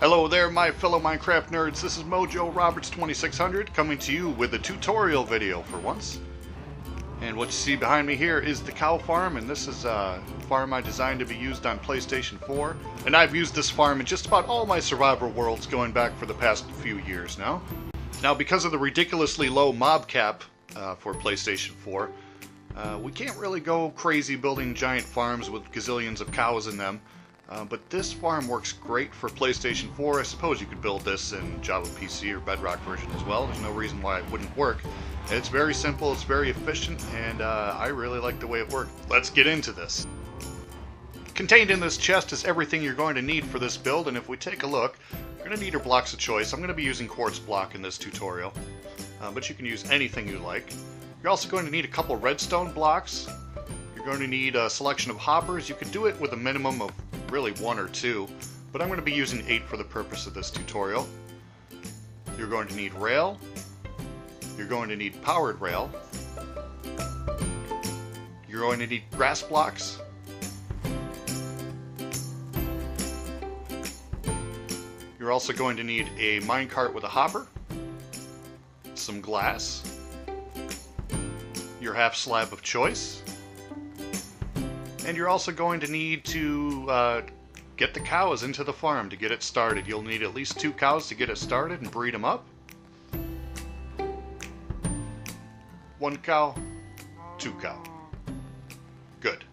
Hello there, my fellow Minecraft nerds. This is Mojo Roberts 2600 coming to you with a tutorial video for once. And what you see behind me here is the cow farm, and this is a farm I designed to be used on PlayStation 4. And I've used this farm in just about all my survival worlds going back for the past few years now. Now, because of the ridiculously low mob cap for PlayStation 4, we can't really go crazy building giant farms with gazillions of cows in them. But this farm works great for PlayStation 4. I suppose you could build this in Java PC or Bedrock version as well. There's no reason why it wouldn't work. It's very simple, it's very efficient, and I really like the way it worked. Let's get into this. Contained in this chest is everything you're going to need for this build, and if we take a look, you're going to need your blocks of choice. I'm going to be using quartz block in this tutorial, but you can use anything you like. You're also going to need a couple redstone blocks. You're going to need a selection of hoppers. You can do it with a minimum of really 1 or 2, but I'm going to be using 8 for the purpose of this tutorial. You're going to need rail. You're going to need powered rail. You're going to need grass blocks. You're also going to need a minecart with a hopper, some glass, your half slab of choice, and you're also going to need to get the cows into the farm to get it started. You'll need at least 2 cows to get it started and breed them up. 1 cow, 2 cow. Good.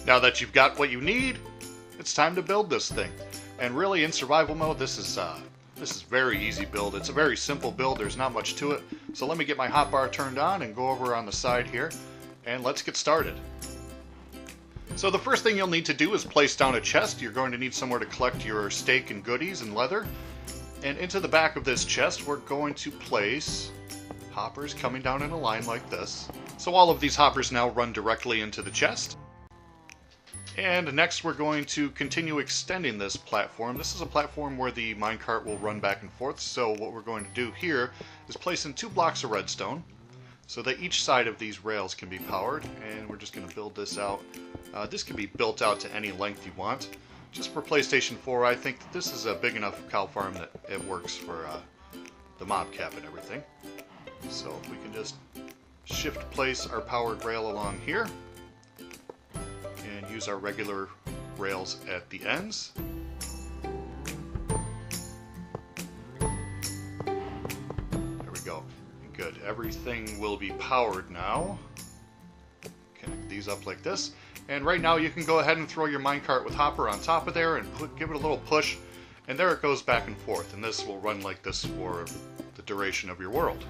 Now that you've got what you need, it's time to build this thing. And really, in survival mode, this is very easy build. It's a very simple build. There's not much to it. So let me get my hotbar turned on and go over on the side here, and let's get started. So the first thing you'll need to do is place down a chest. You're going to need somewhere to collect your steak and goodies and leather. And into the back of this chest, we're going to place hoppers coming down in a line like this. So all of these hoppers now run directly into the chest. And next we're going to continue extending this platform. This is a platform where the minecart will run back and forth. So what we're going to do here is place in 2 blocks of redstone so that each side of these rails can be powered. And we're just going to build this out. This can be built out to any length you want. Just for PlayStation 4, I think that this is a big enough cow farm that it works for the mob cap and everything. So if we can just shift place our powered rail along here and use our regular rails at the ends. There we go. Good. Everything will be powered now. Connect these up like this. And right now you can go ahead and throw your minecart with hopper on top of there and give it a little push, and there it goes back and forth, and this will run like this for the duration of your world.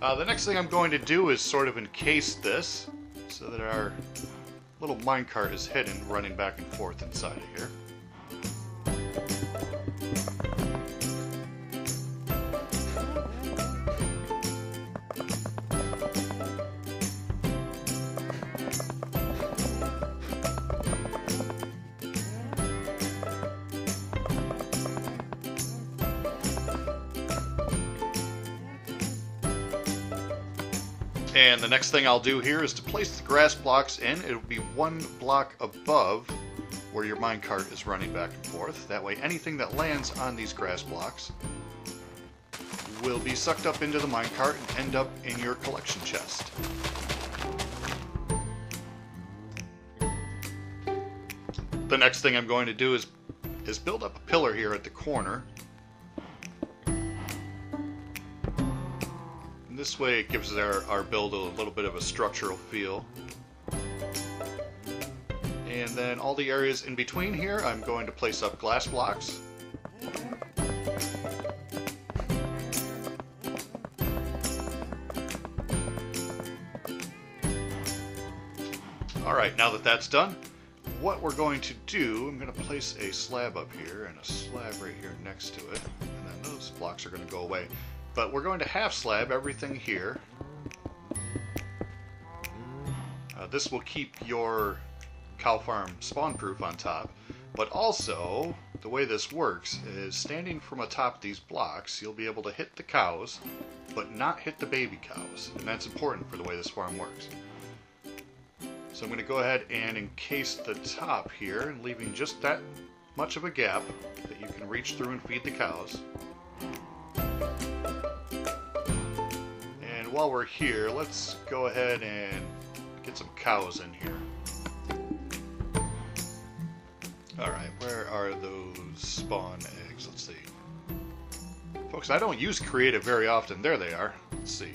The next thing I'm going to do is sort of encase this so that our little minecart is hidden running back and forth inside of here. And the next thing I'll do here is to place the grass blocks in. It'll be 1 block above where your minecart is running back and forth. That way anything that lands on these grass blocks will be sucked up into the minecart and end up in your collection chest. The next thing I'm going to do is build up a pillar here at the corner. This way it gives our build a little bit of a structural feel. And then all the areas in between here, I'm going to place up glass blocks. Alright, now that that's done, what we're going to do, I'm going to place a slab up here and a slab right here next to it, and then those blocks are going to go away. But we're going to half slab everything here. This will keep your cow farm spawn proof on top, but also the way this works is standing from atop these blocks, you'll be able to hit the cows, but not hit the baby cows, and that's important for the way this farm works. So I'm going to go ahead and encase the top here, and leaving just that much of a gap that you can reach through and feed the cows. And while we're here, let's go ahead and get some cows in here. Alright, where are those spawn eggs? Let's see. Folks, I don't use creative very often. There they are. Let's see.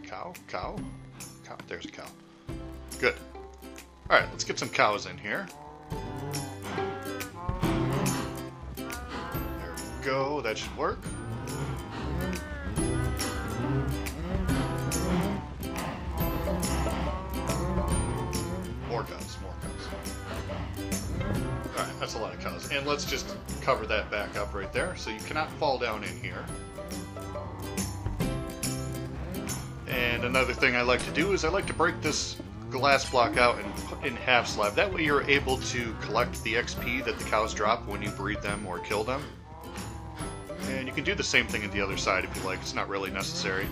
Cow? There's a cow. Good. Alright, let's get some cows in here. There we go. That should work. More cows. Alright, that's a lot of cows. And let's just cover that back up right there, so you cannot fall down in here. And another thing I like to do is I like to break this glass block out and put in half slab. That way you're able to collect the XP that the cows drop when you breed them or kill them. And you can do the same thing at the other side if you like. It's not really necessary.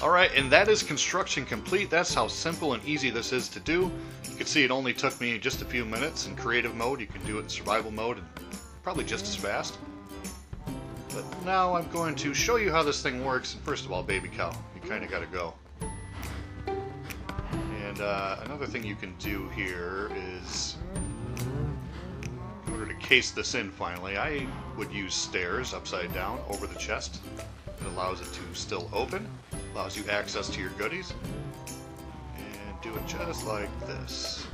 Alright, and that is construction complete. That's how simple and easy this is to do. You can see it only took me just a few minutes in creative mode. You can do it in survival mode and probably just as fast. But now I'm going to show you how this thing works. And first of all, baby cow, you kind of got to go. And another thing you can do here is, in order to case this in finally, I would use stairs upside down over the chest. It allows it to still open, allows you access to your goodies, and do it just like this.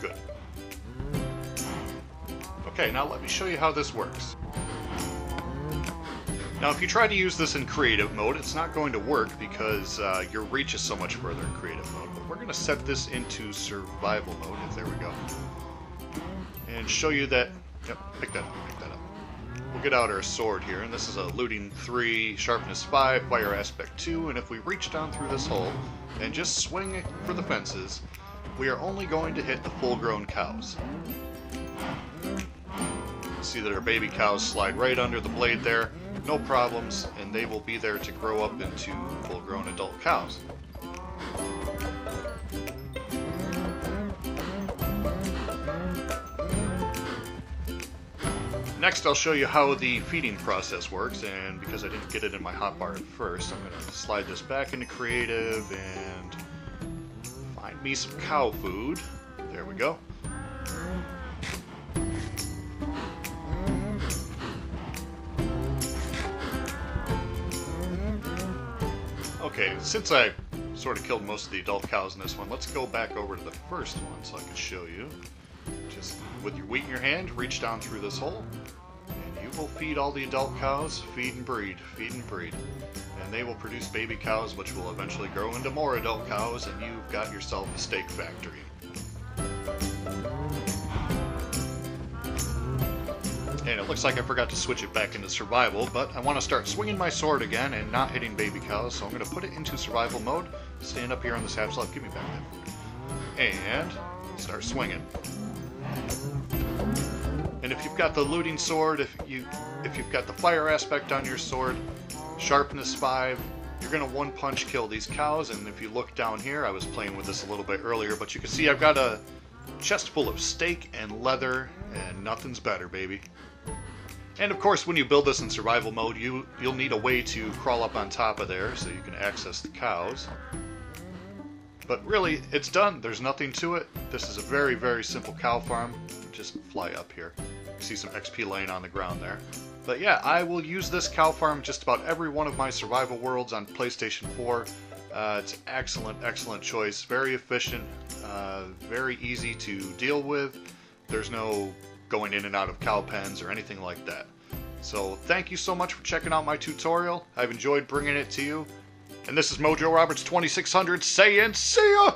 Good. Okay, now let me show you how this works. Now if you try to use this in creative mode, it's not going to work because your reach is so much further in creative mode, but we're going to set this into survival mode, there we go, and show you that, yep, pick that up. We'll get out our sword here, and this is a looting 3, sharpness 5, fire aspect 2, and if we reach down through this hole and just swing for the fences, we are only going to hit the full-grown cows. See that our baby cows slide right under the blade there, no problems, and they will be there to grow up into full-grown adult cows. Next, I'll show you how the feeding process works, and because I didn't get it in my hotbar at first, I'm going to slide this back into creative and find me some cow food. There we go. Okay, since I sort of killed most of the adult cows in this one, let's go back over to the first one so I can show you. Just with your wheat in your hand, reach down through this hole, and you will feed all the adult cows, feed and breed, and they will produce baby cows, which will eventually grow into more adult cows, and you've got yourself a steak factory. And it looks like I forgot to switch it back into survival, but I want to start swinging my sword again and not hitting baby cows, so I'm going to put it into survival mode, stand up here on this half slab, give me back that food, and start swinging. And if you've got the looting sword, if you've got the fire aspect on your sword, sharpness 5, you're going to one-punch kill these cows. And if you look down here, I was playing with this a little bit earlier, but you can see I've got a chest full of steak and leather, and nothing's better, baby. And of course, when you build this in survival mode, you'll need a way to crawl up on top of there so you can access the cows. But really, it's done. There's nothing to it. This is a very, very simple cow farm. Just fly up here. You see some XP laying on the ground there. But yeah, I will use this cow farm just about every one of my survival worlds on PlayStation 4. It's excellent, excellent choice. Very efficient, very easy to deal with. There's no going in and out of cow pens or anything like that. So thank you so much for checking out my tutorial. I've enjoyed bringing it to you. And this is Mojo Roberts 2600 saying see ya!